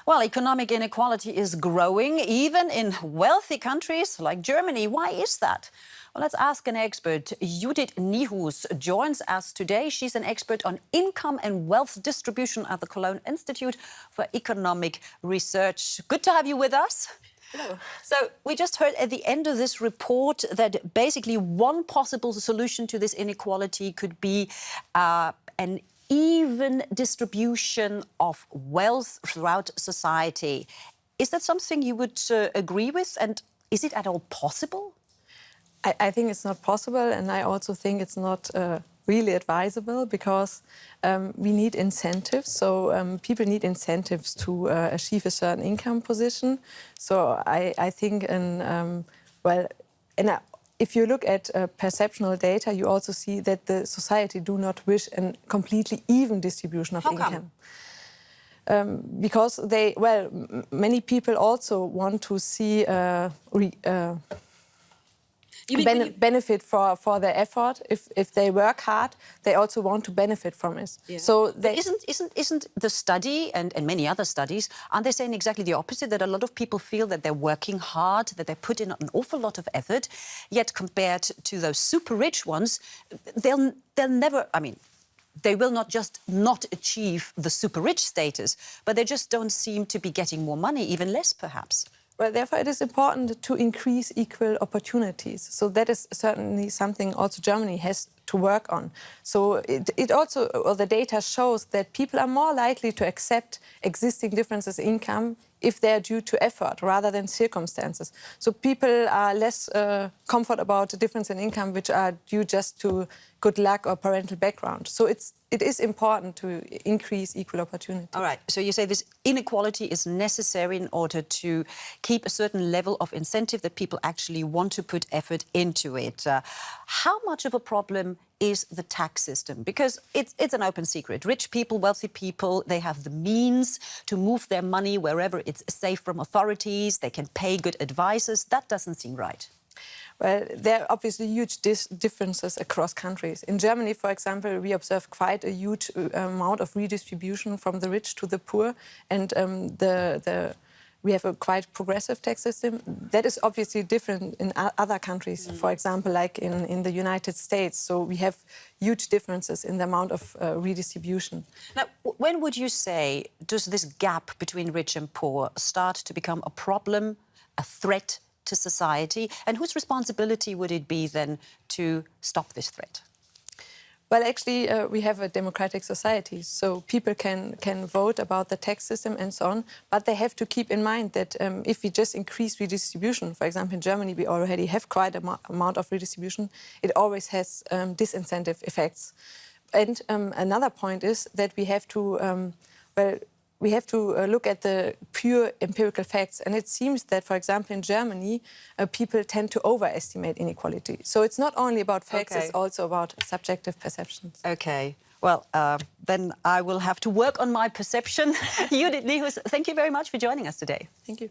Well, economic inequality is growing, even in wealthy countries like Germany. Why is that? Well, let's ask an expert. Judith Niehues joins us today. She's an expert on income and wealth distribution at the Cologne Institute for Economic Research. Good to have you with us. Hello. So we just heard at the end of this report that basically one possible solution to this inequality could be an even distribution of wealth throughout society. Is that something you would agree with? And is it at all possible? I think it's not possible, and I also think it's not really advisable, because we need incentives. So people need incentives to achieve a certain income position. So I think, if you look at perceptual data, you also see that the society do not wish a completely even distribution of income. Because many people also want to see benefit for their effort. If they work hard, they also want to benefit from it. Yeah. So isn't the study and many other studies, aren't they saying exactly the opposite? That a lot of people feel that they're working hard, that they put in an awful lot of effort, yet compared to those super rich ones, they'll never, I mean, they will not just not achieve the super rich status, but they just don't seem to be getting more money, even less perhaps. Well, therefore, it is important to increase equal opportunities. So that is certainly something also Germany has to work on. So the data shows that people are more likely to accept existing differences in income if they are due to effort rather than circumstances. So people are less comfort about the difference in income which are due just to good luck or parental background. So it is important to increase equal opportunity. All right. So you say this inequality is necessary in order to keep a certain level of incentive that people actually want to put effort into it. How much of a problem is the tax system? Because it's an open secret. Rich people, wealthy people, they have the means to move their money wherever it's safe from authorities. They can pay good advisors. That doesn't seem right. Well, there are obviously huge differences across countries. In Germany, for example, we observe quite a huge amount of redistribution from the rich to the poor, and we have a quite progressive tax system. That is obviously different in other countries, for example, like in the United States. So we have huge differences in the amount of redistribution. Now, when would you say does this gap between rich and poor start to become a problem, a threat to society? And whose responsibility would it be then to stop this threat? Well, actually, we have a democratic society, so people can vote about the tax system and so on, but they have to keep in mind that if we just increase redistribution, for example, in Germany, we already have quite an amount of redistribution, it always has disincentive effects. And another point is that we have to, look at the pure empirical facts. And it seems that, for example, in Germany, people tend to overestimate inequality. So it's not only about facts, it's also about subjective perceptions. OK. Well, then I will have to work on my perception. Judith Niehues, thank you very much for joining us today. Thank you.